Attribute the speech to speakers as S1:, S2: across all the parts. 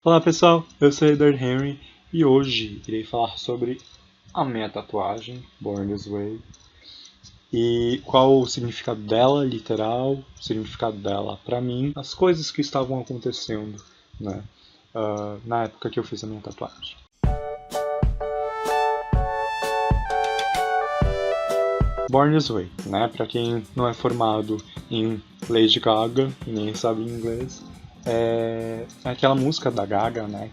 S1: Olá pessoal, eu sou Edward Henry e hoje irei falar sobre a minha tatuagem, Born This Way, e qual o significado dela, literal, o significado dela pra mim, as coisas que estavam acontecendo, né, na época que eu fiz a minha tatuagem. Born This Way, né, pra quem não é formado em Lady Gaga e nem sabe inglês, é aquela música da Gaga, né,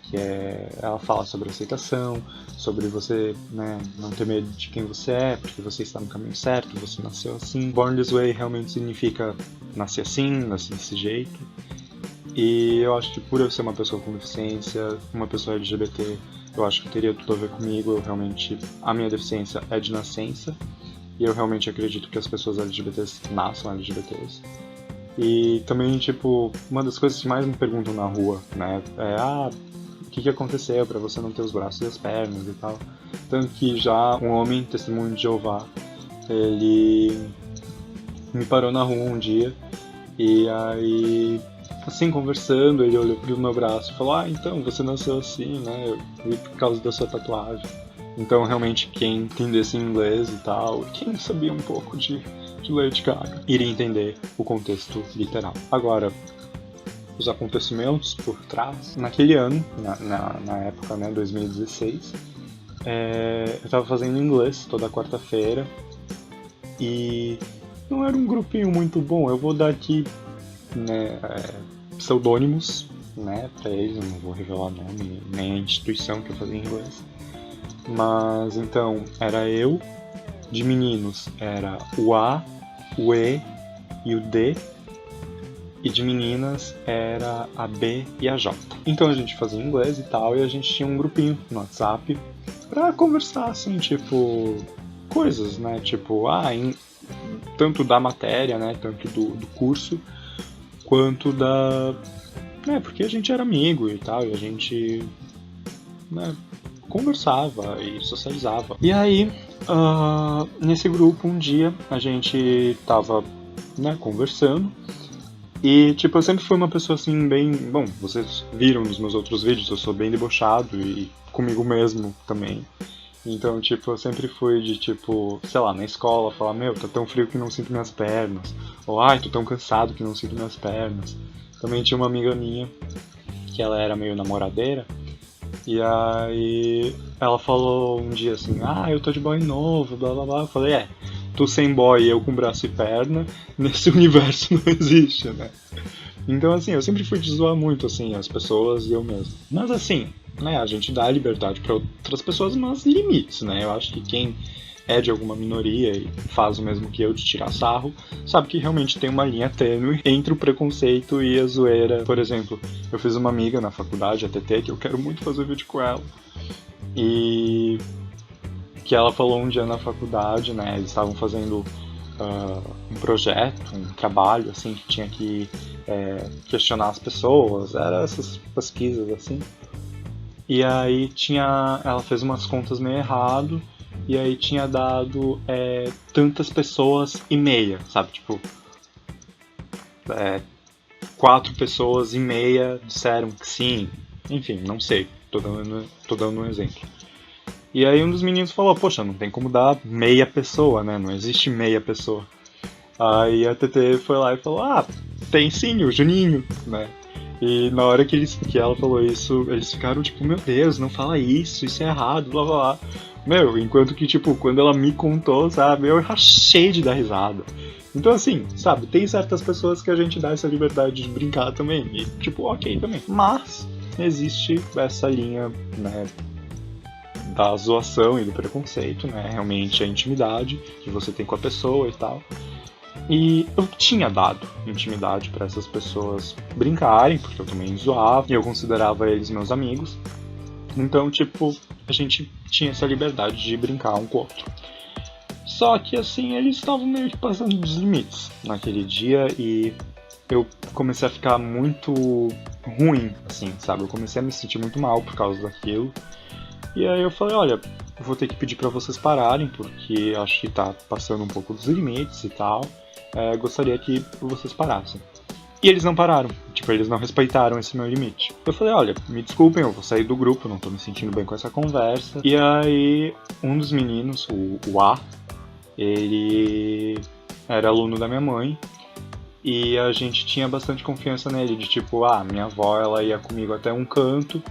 S1: ela fala sobre aceitação, sobre você, né, não ter medo de quem você é, porque você está no caminho certo, você nasceu assim. Born This Way realmente significa nascer assim, nascer desse jeito. E eu acho que por eu ser uma pessoa com deficiência, uma pessoa LGBT, eu acho que teria tudo a ver comigo. A minha deficiência é de nascença, e eu realmente acredito que as pessoas LGBTs nasçam LGBTs. E também, tipo, uma das coisas que mais me perguntam na rua, né, o que aconteceu pra você não ter os braços e as pernas e tal. Tanto que já um homem, testemunho de Jeová, ele me parou na rua um dia e aí, assim, conversando, ele olhou pro meu braço e falou: então, você nasceu assim, né, e por causa da sua tatuagem. Então, realmente, quem entendesse inglês e tal, quem sabia um pouco de Lady Gaga, iria entender o contexto literal. Agora, os acontecimentos por trás, naquele ano, na época, né, 2016, eu estava fazendo inglês toda quarta-feira e não era um grupinho muito bom. Eu vou dar aqui, né, pseudônimos, né, para eles, eu não vou revelar nome nem a instituição que eu fazia inglês. Mas então, era eu, de meninos era o A, o E e o D, e de meninas era a B e a J. Então a gente fazia inglês e tal, e a gente tinha um grupinho no WhatsApp pra conversar, assim, tipo, coisas, né? Tipo, tanto da matéria, né? Tanto do curso, quanto da. Né, porque a gente era amigo e tal, e a gente, né, conversava e socializava. E aí, nesse grupo, um dia, a gente tava, né, conversando. E, tipo, eu sempre fui uma pessoa, assim, bem... Bom, vocês viram nos meus outros vídeos, eu sou bem debochado e comigo mesmo também. Então, tipo, eu sempre fui de, tipo, sei lá, na escola, falar: meu, tá tão frio que não sinto minhas pernas. Ou, ai, tô tão cansado que não sinto minhas pernas. Também tinha uma amiga minha, que ela era meio namoradeira, e aí ela falou um dia assim: eu tô de boy novo, blá blá blá. Eu falei: tu sem boy e eu com braço e perna, nesse universo não existe, né? Então, assim, eu sempre fui de zoar muito, assim, as pessoas e eu mesmo. Mas, assim, né, a gente dá liberdade pra outras pessoas, mas limites, né? Eu acho que quem é de alguma minoria e faz o mesmo que eu, de tirar sarro, sabe que realmente tem uma linha tênue entre o preconceito e a zoeira. Por exemplo, eu fiz uma amiga na faculdade, a TT, que eu quero muito fazer vídeo com ela, e que ela falou um dia na faculdade, né, eles estavam fazendo um projeto, um trabalho, assim, que tinha que questionar as pessoas, eram essas pesquisas, assim, e aí ela fez umas contas meio errado, e aí tinha dado tantas pessoas e meia, sabe? Tipo, 4 pessoas e meia disseram que sim. Enfim, não sei. Tô dando um exemplo. E aí um dos meninos falou: poxa, não tem como dar meia pessoa, né? Não existe meia pessoa. Aí a TT foi lá e falou: tem sim, o Juninho, né? E na hora que ela falou isso, eles ficaram tipo: meu Deus, não fala isso é errado, blá blá blá. Meu, enquanto que, tipo, quando ela me contou, sabe, eu rachei de dar risada. Então, assim, sabe, tem certas pessoas que a gente dá essa liberdade de brincar também, e, tipo, ok também. Mas existe essa linha, né, da zoação e do preconceito, né, realmente a intimidade que você tem com a pessoa e tal. E eu tinha dado intimidade para essas pessoas brincarem, porque eu também zoava, e eu considerava eles meus amigos. Então, tipo, a gente tinha essa liberdade de brincar um com o outro. Só que, assim, eles estavam meio que passando dos limites naquele dia e eu comecei a ficar muito ruim, assim, sabe? Eu comecei a me sentir muito mal por causa daquilo. E aí eu falei: olha, eu vou ter que pedir pra vocês pararem, porque acho que tá passando um pouco dos limites e tal. Gostaria que vocês parassem. E eles não pararam, tipo, eles não respeitaram esse meu limite. Eu falei, olha, me desculpem, eu vou sair do grupo, não tô me sentindo bem com essa conversa. E aí, um dos meninos, o A, ele era aluno da minha mãe, e a gente tinha bastante confiança nele, de tipo, minha avó, ela ia comigo até um canto,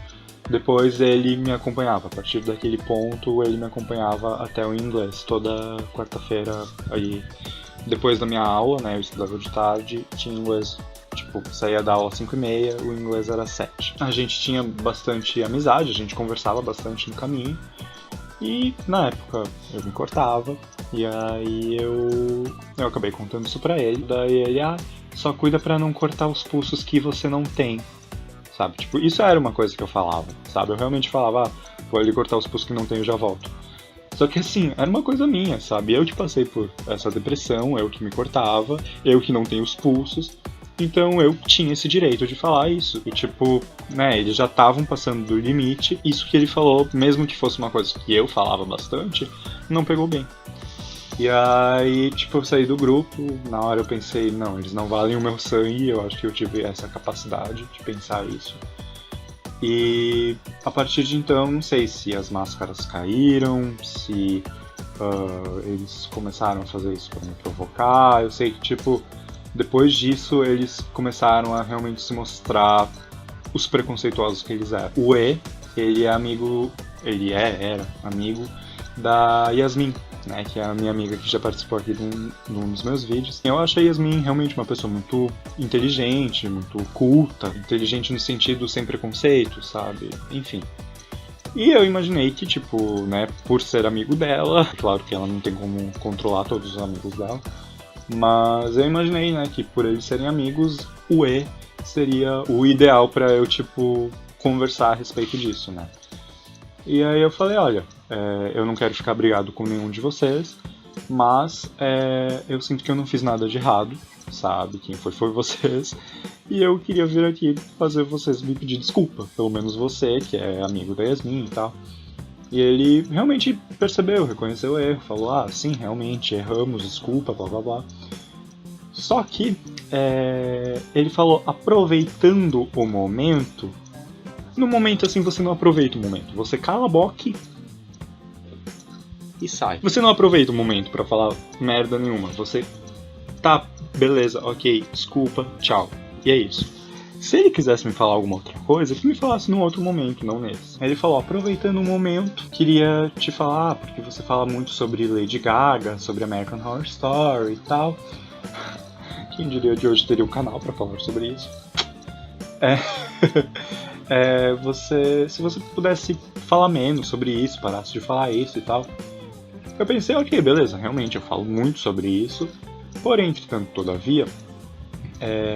S1: depois ele me acompanhava. A partir daquele ponto, ele me acompanhava até o inglês. Toda quarta-feira, aí, depois da minha aula, né, eu estudava de tarde, tinha inglês. Tipo, saía da aula às 5h30, o inglês era 7. A gente tinha bastante amizade, a gente conversava bastante no caminho. E na época eu me cortava, e aí eu acabei contando isso pra ele. Daí ele, só cuida pra não cortar os pulsos que você não tem, sabe? Tipo, isso era uma coisa que eu falava, sabe? Eu realmente falava, vou ali cortar os pulsos que não tem, eu já volto. Só que assim, era uma coisa minha, sabe? Eu que passei por essa depressão, eu que me cortava, eu que não tenho os pulsos. Então eu tinha esse direito de falar isso. E tipo, né, eles já estavam passando do limite. Isso que ele falou, mesmo que fosse uma coisa que eu falava bastante, não pegou bem. E aí, tipo, eu saí do grupo. Na hora eu pensei, não, eles não valem o meu sangue. Eu acho que eu tive essa capacidade de pensar isso. E a partir de então, não sei se as máscaras caíram, se eles começaram a fazer isso pra me provocar. Eu sei que, tipo, depois disso, eles começaram a realmente se mostrar os preconceituosos que eles eram. O E, ele era amigo da Yasmin, né, que é a minha amiga que já participou aqui de um dos meus vídeos. Eu acho a Yasmin realmente uma pessoa muito inteligente, muito culta, inteligente no sentido sem preconceito, sabe? Enfim. E eu imaginei que, tipo, né, por ser amigo dela, claro que ela não tem como controlar todos os amigos dela, mas eu imaginei, né, que por eles serem amigos, o E seria o ideal pra eu, tipo, conversar a respeito disso, né. E aí eu falei, olha, eu não quero ficar brigado com nenhum de vocês, mas eu sinto que eu não fiz nada de errado, sabe, quem foi vocês, e eu queria vir aqui fazer vocês me pedir desculpa, pelo menos você, que é amigo da Yasmin e tal. E ele realmente percebeu, reconheceu o erro, falou, sim, realmente, erramos, desculpa, blá blá blá. Só que ele falou, aproveitando o momento. No momento assim você não aproveita o momento, você cala a boca e sai. Você não aproveita o momento pra falar merda nenhuma, você tá, beleza, ok, desculpa, tchau. E é isso. Se ele quisesse me falar alguma outra coisa, que me falasse num outro momento, não nesse. Aí ele falou, aproveitando o momento, queria te falar, porque você fala muito sobre Lady Gaga, sobre American Horror Story e tal. Quem diria de hoje teria um canal pra falar sobre isso. Se você pudesse falar menos sobre isso, parasse de falar isso e tal. Eu pensei, ok, beleza, realmente eu falo muito sobre isso. Porém, entretanto, todavia,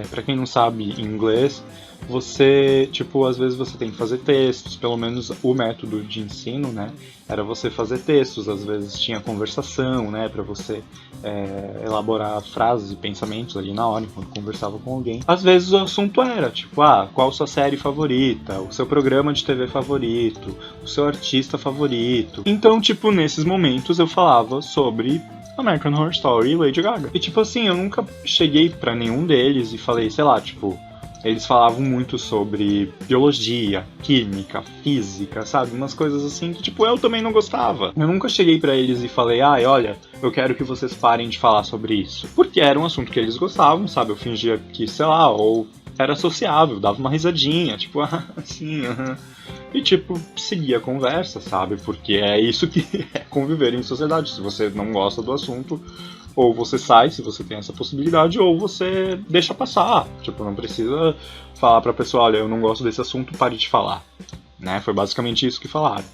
S1: pra quem não sabe inglês, você, tipo, às vezes você tem que fazer textos, pelo menos o método de ensino, né, era você fazer textos, às vezes tinha conversação, né, pra você elaborar frases e pensamentos ali na hora, enquanto conversava com alguém. Às vezes o assunto era, tipo, qual sua série favorita, o seu programa de TV favorito, o seu artista favorito. Então, tipo, nesses momentos eu falava sobre American Horror Story e Lady Gaga. E tipo assim, eu nunca cheguei pra nenhum deles e falei, sei lá, tipo, eles falavam muito sobre biologia, química, física, sabe? Umas coisas assim que, tipo, eu também não gostava. Eu nunca cheguei pra eles e falei, olha, eu quero que vocês parem de falar sobre isso. Porque era um assunto que eles gostavam, sabe? Eu fingia que, sei lá, ou era sociável, dava uma risadinha, tipo, assim, E, tipo, seguia a conversa, sabe? Porque é isso que é conviver em sociedade. Se você não gosta do assunto, ou você sai, se você tem essa possibilidade, ou você deixa passar. Tipo, não precisa falar pra pessoa, olha, eu não gosto desse assunto, pare de falar. Né? Foi basicamente isso que falaram.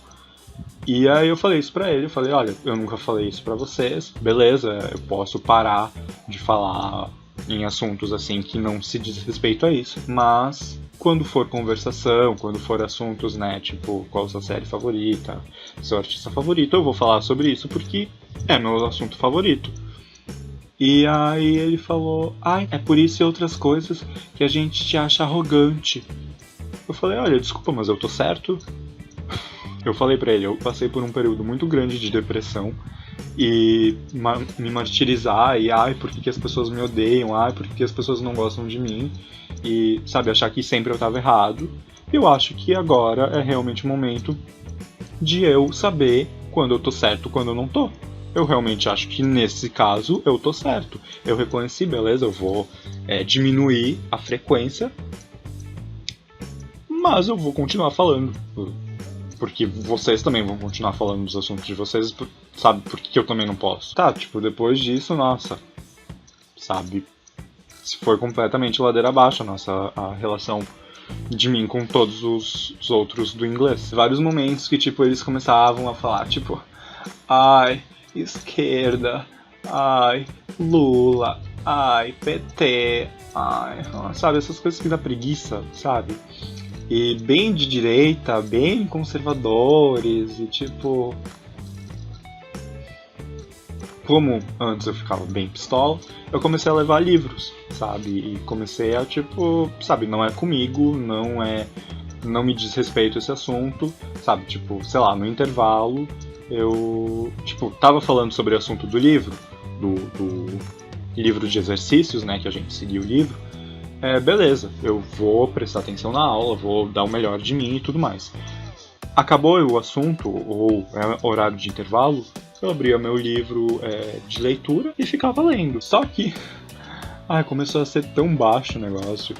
S1: E aí eu falei isso pra ele, eu falei, olha, eu nunca falei isso pra vocês, beleza, eu posso parar de falar em assuntos assim que não se diz respeito a isso, mas quando for conversação, quando for assuntos, né, tipo, qual a sua série favorita, seu artista favorito, eu vou falar sobre isso porque é meu assunto favorito. E aí ele falou, é por isso e outras coisas que a gente te acha arrogante. Eu falei, olha, desculpa, mas eu tô certo. Eu falei pra ele, eu passei por um período muito grande de depressão, e me martirizar e ai, por que as pessoas me odeiam, ai, por que as pessoas não gostam de mim e, sabe, achar que sempre eu tava errado. Eu acho que agora é realmente o momento de eu saber quando eu tô certo, quando eu não tô. Eu realmente acho que nesse caso eu tô certo. Eu reconheci, beleza, eu vou diminuir a frequência, mas eu vou continuar falando. Porque vocês também vão continuar falando dos assuntos de vocês, sabe? Por que eu também não posso? Tá, tipo, depois disso, nossa, sabe? Se foi completamente ladeira abaixo a relação de mim com todos os outros do inglês. Vários momentos que, tipo, eles começavam a falar, tipo, ai, esquerda, ai, Lula, ai, PT, ai, sabe? Essas coisas que dá preguiça, sabe? E bem de direita, bem conservadores, e tipo. Como antes eu ficava bem pistola, eu comecei a levar livros, sabe? E comecei a, tipo, sabe, não é comigo, não é. Não me diz respeito esse assunto, sabe? Tipo, sei lá, no intervalo eu, tipo, tava falando sobre o assunto do livro, do livro de exercícios, né? Que a gente seguia o livro. Beleza, eu vou prestar atenção na aula, vou dar o melhor de mim e tudo mais. Acabou o assunto, ou horário de intervalo, eu abria meu livro de leitura e ficava lendo. Só que começou a ser tão baixo o negócio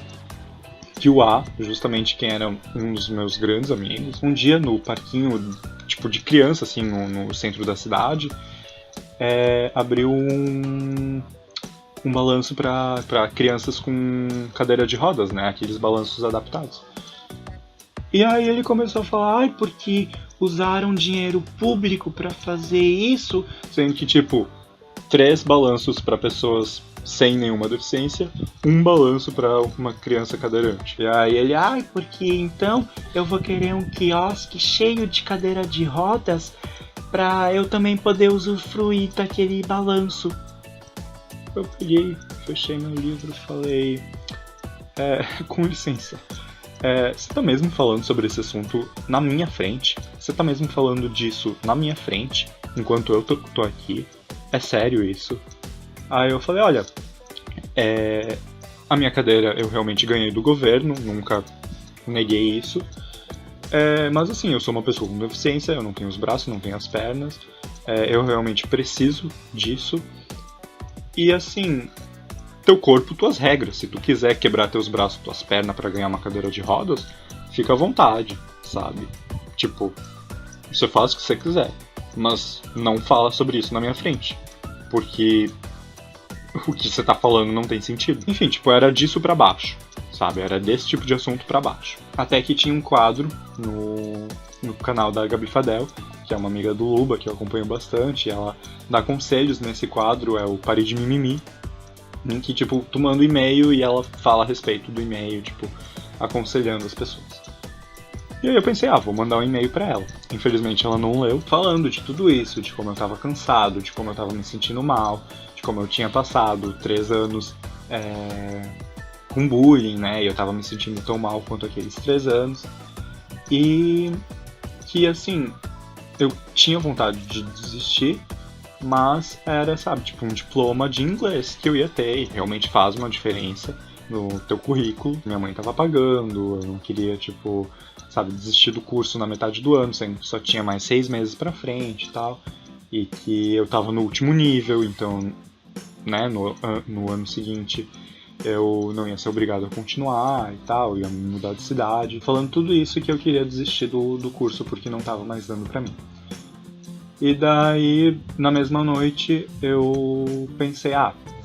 S1: que o A, justamente quem era um dos meus grandes amigos, um dia no parquinho, tipo de criança, assim, no centro da cidade, abriu um balanço para crianças com cadeira de rodas, né? Aqueles balanços adaptados. E aí ele começou a falar, ai, porque usaram dinheiro público para fazer isso, sendo que, tipo, 3 balanços para pessoas sem nenhuma deficiência, 1 balanço para uma criança cadeirante. E aí ele, ai, porque então eu vou querer um quiosque cheio de cadeira de rodas para eu também poder usufruir daquele balanço. Eu peguei, fechei meu livro e falei, com licença, você tá mesmo falando sobre esse assunto na minha frente? Você tá mesmo falando disso na minha frente, enquanto eu tô aqui? É sério isso? Aí eu falei, olha, a minha cadeira eu realmente ganhei do governo, nunca neguei isso. Mas assim, eu sou uma pessoa com deficiência, eu não tenho os braços, não tenho as pernas, eu realmente preciso disso. E assim, teu corpo, tuas regras. Se tu quiser quebrar teus braços, tuas pernas pra ganhar uma cadeira de rodas, fica à vontade, sabe? Tipo, você faz o que você quiser, mas não fala sobre isso na minha frente, porque o que você tá falando não tem sentido. Enfim, tipo, era disso pra baixo, sabe? Era desse tipo de assunto pra baixo. Até que tinha um quadro no canal da Gabi Fadel, que é uma amiga do Luba, que eu acompanho bastante, e ela dá conselhos nesse quadro, é o Pare de Mimimi, em que, tipo, tu manda um e-mail e ela fala a respeito do e-mail, tipo, aconselhando as pessoas. E aí eu pensei, vou mandar um e-mail pra ela. Infelizmente ela não leu, falando de tudo isso, de como eu tava cansado, de como eu tava me sentindo mal, de como eu tinha passado 3 anos com bullying, né, e eu tava me sentindo tão mal quanto aqueles 3 anos. E que, assim, eu tinha vontade de desistir, mas era, sabe, tipo um diploma de inglês que eu ia ter e realmente faz uma diferença no teu currículo. Minha mãe tava pagando, eu não queria, tipo, sabe, desistir do curso na metade do ano, sendo que só tinha mais 6 meses pra frente e tal, e que eu tava no último nível, então, né, no ano seguinte eu não ia ser obrigado a continuar e tal, ia me mudar de cidade, falando tudo isso que eu queria desistir do curso porque não tava mais dando pra mim. E daí, na mesma noite, eu pensei,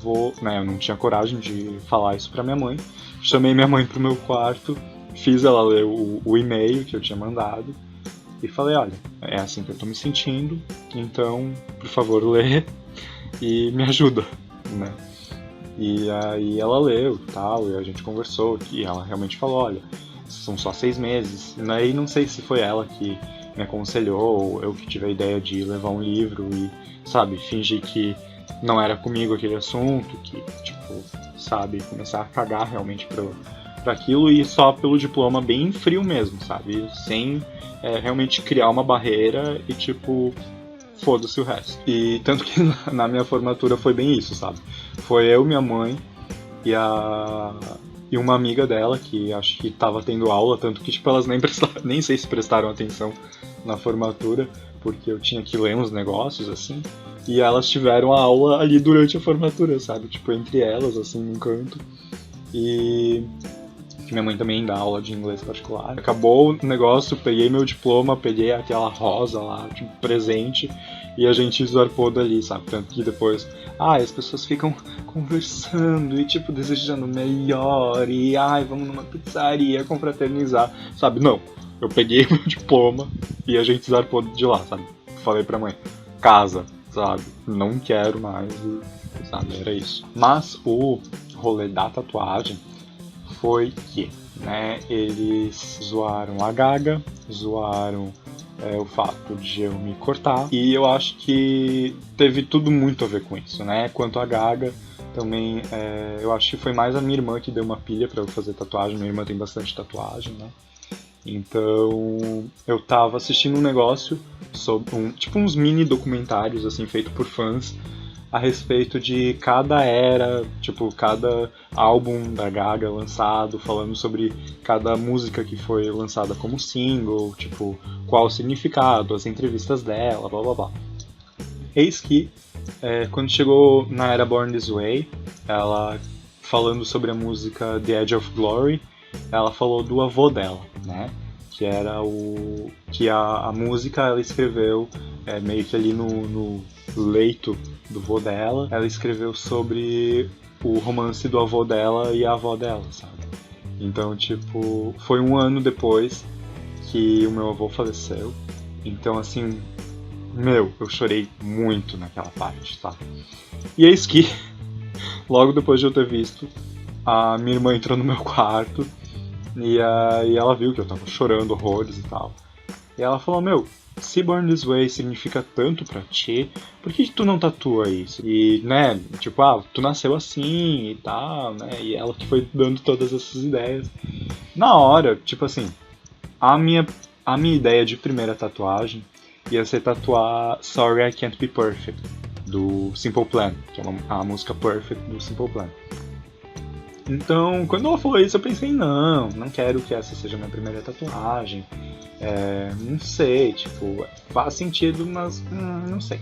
S1: vou, né, eu não tinha coragem de falar isso pra minha mãe, chamei minha mãe pro meu quarto, fiz ela ler o e-mail que eu tinha mandado e falei, olha, é assim que eu tô me sentindo, então, por favor, lê e me ajuda, né. E aí ela leu e tal, e a gente conversou, e ela realmente falou, olha, são só 6 meses. E aí não sei se foi ela que me aconselhou, ou eu que tive a ideia de levar um livro e, sabe, fingir que não era comigo aquele assunto, que, tipo, sabe, começar a cagar realmente pra aquilo, e só pelo diploma bem frio mesmo, sabe, sem realmente criar uma barreira e, tipo, foda-se o resto. E tanto que na minha formatura foi bem isso, sabe? Foi eu, minha mãe e uma amiga dela, que acho que tava tendo aula, tanto que tipo, elas nem sei se prestaram atenção na formatura, porque eu tinha que ler uns negócios, assim, e elas tiveram a aula ali durante a formatura, sabe? Tipo, entre elas, assim, num canto. E que minha mãe também dá aula de inglês particular. Acabou o negócio, peguei meu diploma, peguei aquela rosa lá, tipo, presente, e a gente zarpou dali, sabe? Tanto que depois, as pessoas ficam conversando e, tipo, desejando melhor, e, vamos numa pizzaria confraternizar, sabe? Não, eu peguei meu diploma e a gente zarpou de lá, sabe? Falei pra mãe, casa, sabe? Não quero mais, e, sabe? Era isso. Mas o rolê da tatuagem foi que, né, eles zoaram a Gaga, zoaram o fato de eu me cortar, e eu acho que teve tudo muito a ver com isso, né? Quanto a Gaga, também, eu acho que foi mais a minha irmã que deu uma pilha pra eu fazer tatuagem. Minha irmã tem bastante tatuagem, né? Então, eu tava assistindo um negócio sobre tipo uns mini documentários assim feito por fãs a respeito de cada era, tipo, cada álbum da Gaga lançado, falando sobre cada música que foi lançada como single, tipo, qual o significado, as entrevistas dela, blá blá blá. Eis que, quando chegou na era Born This Way, ela falando sobre a música The Edge of Glory, ela falou do avô dela, né? Que era que a música ela escreveu meio que ali no leito do avô dela. Ela escreveu sobre o romance do avô dela e a avó dela, sabe? Então, tipo, foi um ano depois que o meu avô faleceu. Então, assim, eu chorei muito naquela parte, tá? E eis que, logo depois de eu ter visto, a minha irmã entrou no meu quarto e aí ela viu que eu tava chorando horrores e tal. E ela falou, se Born This Way significa tanto pra ti, por que tu não tatua isso? E, né, tipo, tu nasceu assim e tal, né? E ela que foi dando todas essas ideias. Na hora, tipo assim, a minha ideia de primeira tatuagem ia ser tatuar Sorry I Can't Be Perfect, do Simple Plan, que é a música Perfect do Simple Plan. Então, quando ela falou isso, eu pensei, não quero que essa seja a minha primeira tatuagem. Não sei, tipo, faz sentido, mas não sei.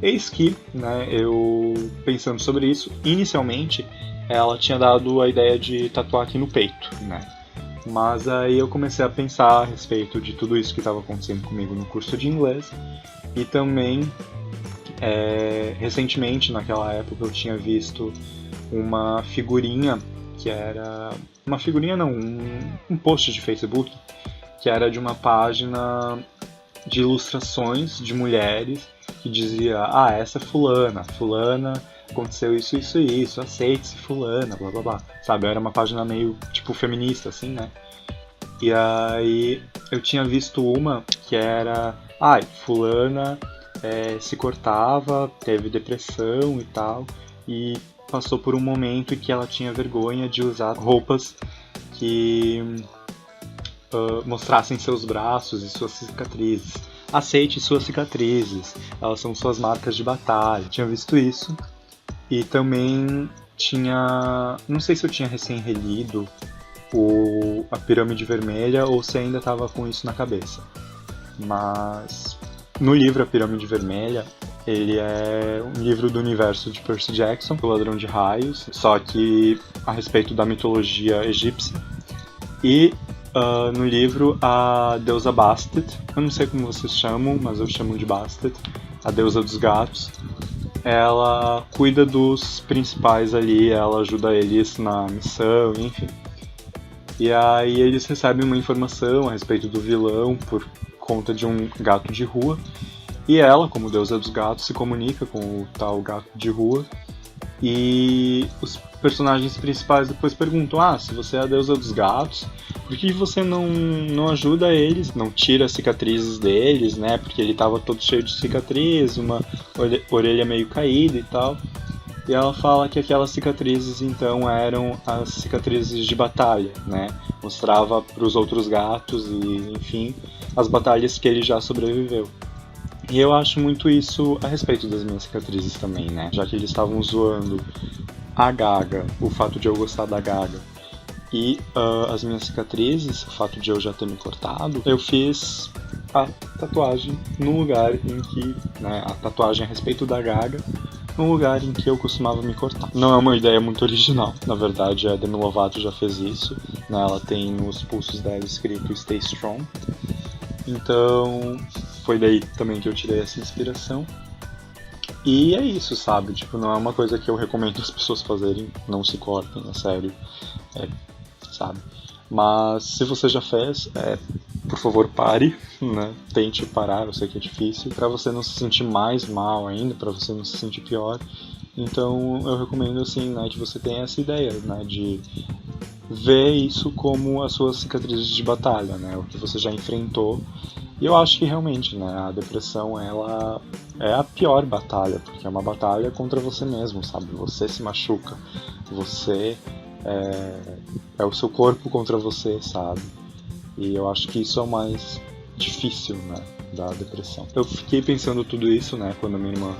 S1: Eis que, né, eu pensando sobre isso, inicialmente ela tinha dado a ideia de tatuar aqui no peito, né? Mas aí eu comecei a pensar a respeito de tudo isso que estava acontecendo comigo no curso de inglês. E também, recentemente, naquela época, eu tinha visto uma figurinha que era... Uma figurinha não, um post de Facebook que era de uma página de ilustrações de mulheres que dizia, essa é fulana aconteceu isso, isso e isso, aceite-se fulana, blá blá blá, sabe? Era uma página meio, tipo, feminista, assim, né? E aí eu tinha visto uma que era, fulana se cortava, teve depressão e tal, e passou por um momento em que ela tinha vergonha de usar roupas que mostrassem seus braços e suas cicatrizes. Aceite suas cicatrizes, elas são suas marcas de batalha. Tinha visto isso. E também tinha... Não sei se eu tinha recém-relido a Pirâmide Vermelha ou se ainda estava com isso na cabeça. Mas no livro A Pirâmide Vermelha, ele é um livro do universo de Percy Jackson, o Ladrão de Raios, só que a respeito da mitologia egípcia. E no livro a deusa Bastet, eu não sei como vocês chamam, mas eu chamo de Bastet, a deusa dos gatos, ela cuida dos principais ali, ela ajuda eles na missão, enfim. E aí eles recebem uma informação a respeito do vilão por conta de um gato de rua. E ela, como deusa dos gatos, se comunica com o tal gato de rua. E os personagens principais depois perguntam, se você é a deusa dos gatos, por que você não ajuda eles, não tira as cicatrizes deles, né? Porque ele tava todo cheio de cicatrizes, uma orelha meio caída e tal. E ela fala que aquelas cicatrizes então eram as cicatrizes de batalha, né? Mostrava para os outros gatos e, enfim, as batalhas que ele já sobreviveu. E eu acho muito isso a respeito das minhas cicatrizes também, né? Já que eles estavam zoando a Gaga, o fato de eu gostar da Gaga, e as minhas cicatrizes, o fato de eu já ter me cortado, eu fiz a tatuagem no lugar em que, né, a tatuagem a respeito da Gaga, no lugar em que eu costumava me cortar. Não é uma ideia muito original, na verdade a Demi Lovato já fez isso, né, ela tem nos pulsos dela escrito Stay Strong, então foi daí também que eu tirei essa inspiração. E é isso, sabe? Tipo, não é uma coisa que eu recomendo as pessoas fazerem, não se cortem, é sério, sabe? Mas se você já fez, por favor pare, né? Tente parar, eu sei que é difícil, pra você não se sentir mais mal ainda, pra você não se sentir pior. Então eu recomendo assim, né, que você tenha essa ideia, né, de ver isso como as suas cicatrizes de batalha, né, o que você já enfrentou. E eu acho que realmente, né, a depressão, ela é a pior batalha, porque é uma batalha contra você mesmo, sabe? Você se machuca, você é o seu corpo contra você, sabe? E eu acho que isso é o mais difícil, né, da depressão. Eu fiquei pensando tudo isso, né, quando a minha irmã,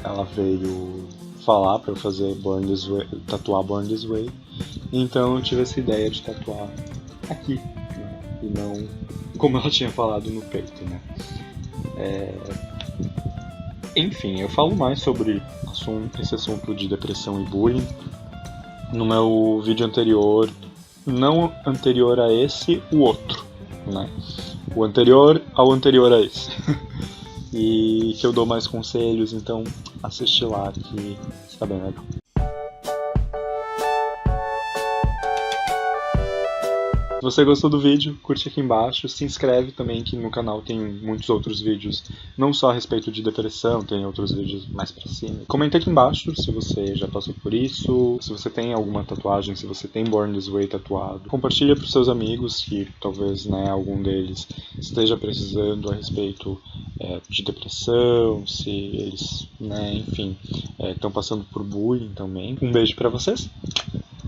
S1: ela veio falar pra eu fazer Born This Way, tatuar Born This Way. Então eu tive essa ideia de tatuar aqui, né, e não como ela tinha falado no peito, né. Enfim, eu falo mais sobre esse assunto de depressão e bullying no meu vídeo anterior, não anterior a esse, o outro, né? O anterior ao anterior a esse. E que eu dou mais conselhos, então assiste lá que está bem legal. Se você gostou do vídeo, curte aqui embaixo, se inscreve também que no canal tem muitos outros vídeos, não só a respeito de depressão, tem outros vídeos mais pra cima. Comenta aqui embaixo se você já passou por isso, se você tem alguma tatuagem, se você tem Born This Way tatuado. Compartilha pros seus amigos que talvez, né, algum deles esteja precisando a respeito de depressão, se eles, né, enfim, estão passando por bullying também. Um beijo pra vocês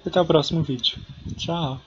S1: e até o próximo vídeo. Tchau!